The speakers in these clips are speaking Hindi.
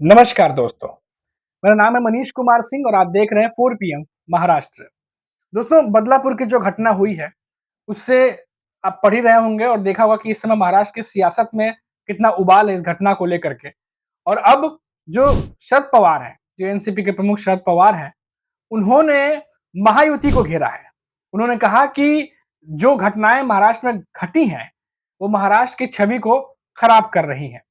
नमस्कार दोस्तों, मेरा नाम है मनीष कुमार सिंह और आप देख रहे हैं 4 पीएम महाराष्ट्र। दोस्तों, बदलापुर की जो घटना हुई है, उससे आप पढ़ ही रहे होंगे और देखा होगा कि इस समय महाराष्ट्र की सियासत में कितना उबाल है इस घटना को लेकर के। और अब जो शरद पवार हैं, जो एनसीपी के प्रमुख शरद पवार हैं, उन्होंने महायुति को घेरा है। उन्होंने कहा कि जो घटनाएँ महाराष्ट्र में घटी हैं, वो महाराष्ट्र की छवि को खराब कर रही हैं।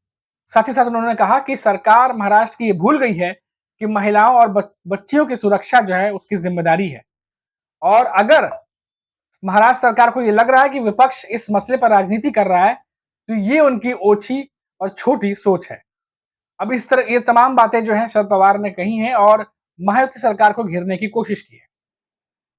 साथ ही साथ उन्होंने कहा कि सरकार महाराष्ट्र की ये भूल गई है कि महिलाओं और बच्चियों की सुरक्षा जो है उसकी जिम्मेदारी है। और अगर महाराष्ट्र सरकार को ये लग रहा है कि विपक्ष इस मसले पर राजनीति कर रहा है, तो ये उनकी ओछी और छोटी सोच है। अब इस तरह ये तमाम बातें जो हैं शरद पवार ने कही हैं और महायुति सरकार को घेरने की कोशिश की है।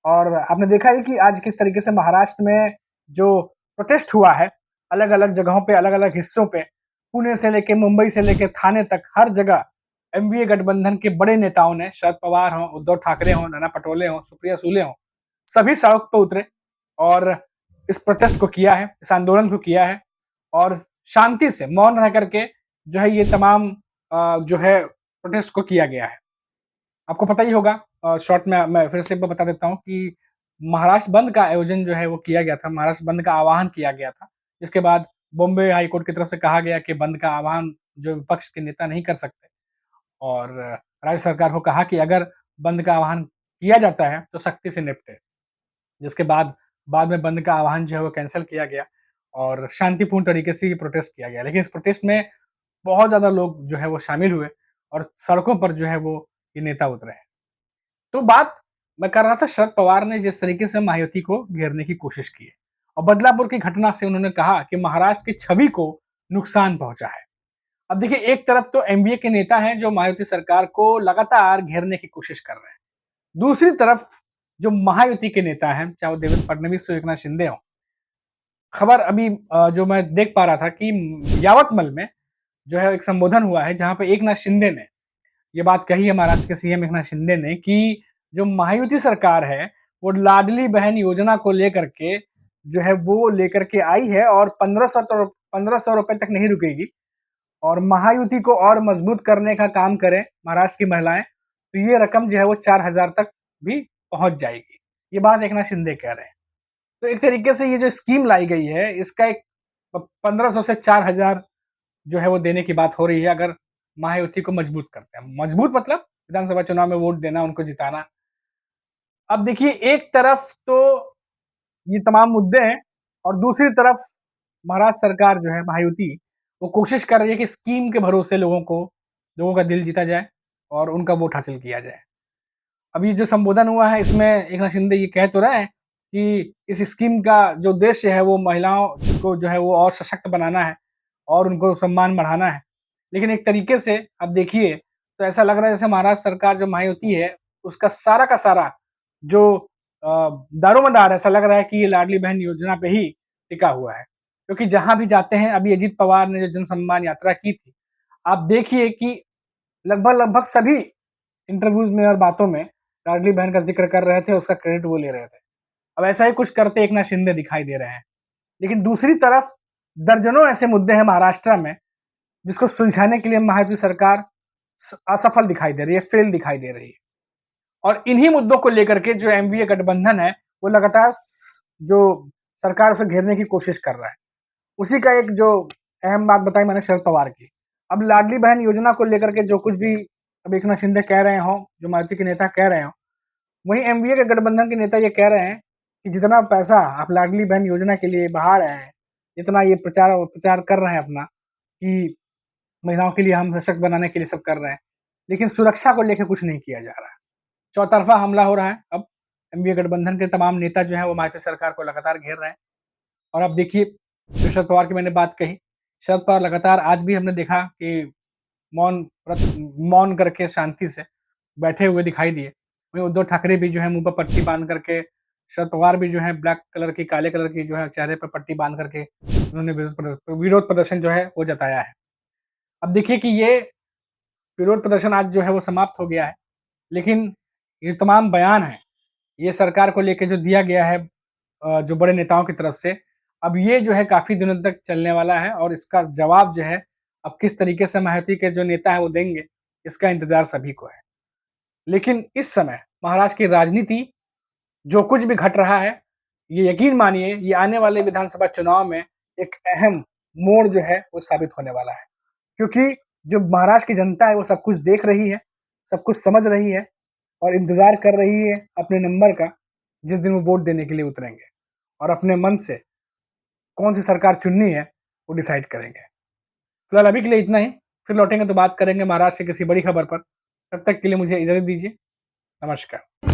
और आपने देखा है कि आज किस तरीके से महाराष्ट्र में जो प्रोटेस्ट हुआ है, अलग-अलग जगहों पे, अलग-अलग हिस्सों पे, पुणे से लेके मुंबई से लेके थाने तक हर जगह एनडीए गठबंधन के बड़े नेताओं ने, शरद पवार हों, उद्धव ठाकरे हों, नाना पटोले हों, सुप्रिया सुले हों, सभी सड़क पे उतरे और इस प्रोटेस्ट को किया है, इस आंदोलन को किया है और शांति से मौन रह करके जो है ये तमाम जो है प्रोटेस्ट को किया गया है। आपको पता ही होगा, शॉर्ट में मैं फिर से एक बार बता देता हूँ कि महाराष्ट्र बंद का आयोजन जो है वो किया गया था, महाराष्ट्र बंद का आह्वान किया गया था। जिसके बाद बॉम्बे हाई कोर्ट की तरफ से कहा गया कि बंद का आह्वान जो विपक्ष के नेता नहीं कर सकते और राज्य सरकार को कहा कि अगर बंद का आह्वान किया जाता है तो सख्ती से निपटे। जिसके बाद में बंद का आह्वान जो है वो कैंसल किया गया और शांतिपूर्ण तरीके से ये प्रोटेस्ट किया गया। लेकिन इस प्रोटेस्ट में बहुत ज़्यादा लोग जो है वो शामिल हुए और सड़कों पर जो है वो ये नेता उतरे हैं। तो बात मैं कर रहा था शरद पवार ने जिस तरीके से महायुति को घेरने की कोशिश की है और बदलापुर की घटना से उन्होंने कहा कि महाराष्ट्र की छवि को नुकसान पहुंचा है। अब देखिए, एक तरफ तो एमवीए के नेता हैं जो महायुति सरकार को लगातार घेरने की कोशिश कर रहे हैं। दूसरी तरफ जो महायुति के नेता हैं, चाहे वो देवेंद्र फडणवीस हो, एकनाथ शिंदे हो, खबर अभी जो मैं देख पा रहा था कि यावतमल में जो है एक संबोधन हुआ है जहां पे एकनाथ शिंदे ने ये बात कही है, महाराष्ट्र के सीएम एकनाथ शिंदे ने, कि जो महायुति सरकार है वो लाडली बहन योजना को लेकर के जो है वो लेकर के आई है और 1500 रुपए तक नहीं रुकेगी और महायुति को और मजबूत करने का काम करें महाराष्ट्र की महिलाएं तो ये रकम जो है वो 4000 तक भी पहुंच जाएगी। ये बात एकनाथ शिंदे कह रहे हैं। तो एक तरीके से ये जो स्कीम लाई गई है इसका एक 1500 से 4000 जो है वो देने की बात हो रही है अगर महायुति को मजबूत करते हैं। मजबूत मतलब विधानसभा चुनाव में वोट देना, उनको जिताना। अब देखिए, एक तरफ तो ये तमाम मुद्दे हैं और दूसरी तरफ महाराष्ट्र सरकार जो है महायुति, वो कोशिश कर रही है कि स्कीम के भरोसे लोगों का दिल जीता जाए और उनका वोट हासिल किया जाए। अभी जो संबोधन हुआ है इसमें एकनाथ शिंदे ये कह तो रहे हैं कि इस स्कीम का जो उद्देश्य है वो महिलाओं को जो है वो और सशक्त बनाना है और उनको सम्मान बढ़ाना है। लेकिन एक तरीके से अब देखिए तो ऐसा लग रहा है जैसे महाराष्ट्र सरकार जो महायुति है उसका सारा का सारा जो दारोमदार ऐसा लग रहा है कि ये लाडली बहन योजना पे ही टिका हुआ है। क्योंकि जहाँ भी जाते हैं, अभी अजीत पवार ने जो जन सम्मान यात्रा की थी, आप देखिए कि लगभग सभी इंटरव्यूज में और बातों में लाडली बहन का जिक्र कर रहे थे, उसका क्रेडिट वो ले रहे थे। अब ऐसा ही कुछ करते एकनाथ शिंदे दिखाई दे रहे हैं। लेकिन दूसरी तरफ दर्जनों ऐसे मुद्दे हैं महाराष्ट्र में जिसको सुलझाने के लिए महायुति सरकार असफल दिखाई दे रही है, फेल दिखाई दे रही है। और इन्हीं मुद्दों को लेकर के जो एमवीए गठबंधन है वो लगातार जो सरकार उसे घेरने की कोशिश कर रहा है। उसी का एक जो अहम बात बताई मैंने शरद पवार की। अब लाडली बहन योजना को लेकर के जो कुछ भी अब एकनाथ शिंदे कह रहे हो, जो महायुति के नेता कह रहे हो, वहीं एमवीए के गठबंधन के नेता ये कह रहे हैं कि जितना पैसा आप लाडली बहन योजना के लिए बहा रहे हैं, जितना ये प्रचार कर रहे हैं अपना कि महिलाओं के लिए हम सशक्त बनाने के लिए सब कर रहे हैं, लेकिन सुरक्षा को लेकर कुछ नहीं किया जा रहा है। चौतरफा हमला हो रहा है। अब एनडीए गठबंधन के तमाम नेता जो हैं वो महायुति सरकार को लगातार घेर रहे हैं। और अब देखिए, जो शरद पवार की मैंने बात कही, शरद पवार लगातार आज भी हमने देखा कि मौन करके शांति से बैठे हुए दिखाई दिए। वहीं उद्धव ठाकरे भी जो है मुँह पर पट्टी बाँध करके, शरद पवार भी जो है ब्लैक कलर की, काले कलर की जो है चेहरे पर पट्टी बाँध करके उन्होंने विरोध प्रदर्शन जो है वो जताया है। अब देखिए कि ये विरोध प्रदर्शन आज जो है वो समाप्त हो गया है। लेकिन ये तमाम बयान हैं, ये सरकार को लेके जो दिया गया है जो बड़े नेताओं की तरफ से, अब ये जो है काफ़ी दिनों तक चलने वाला है और इसका जवाब जो है अब किस तरीके से महायुति के जो नेता हैं वो देंगे, इसका इंतज़ार सभी को है। लेकिन इस समय महाराष्ट्र की राजनीति जो कुछ भी घट रहा है, ये यकीन मानिए ये आने वाले विधानसभा चुनाव में एक अहम मोड़ जो है वो साबित होने वाला है। क्योंकि जो महाराष्ट्र की जनता है वो सब कुछ देख रही है, सब कुछ समझ रही है और इंतज़ार कर रही है अपने नंबर का, जिस दिन वो वोट देने के लिए उतरेंगे और अपने मन से कौन-सी सरकार चुननी है, वो डिसाइड करेंगे। फिलहाल अभी के लिए इतना ही, फिर लौटेंगे तो बात करेंगे महाराष्ट्र से किसी बड़ी खबर पर। तब तक के लिए मुझे इजाज़त दीजिए। नमस्कार।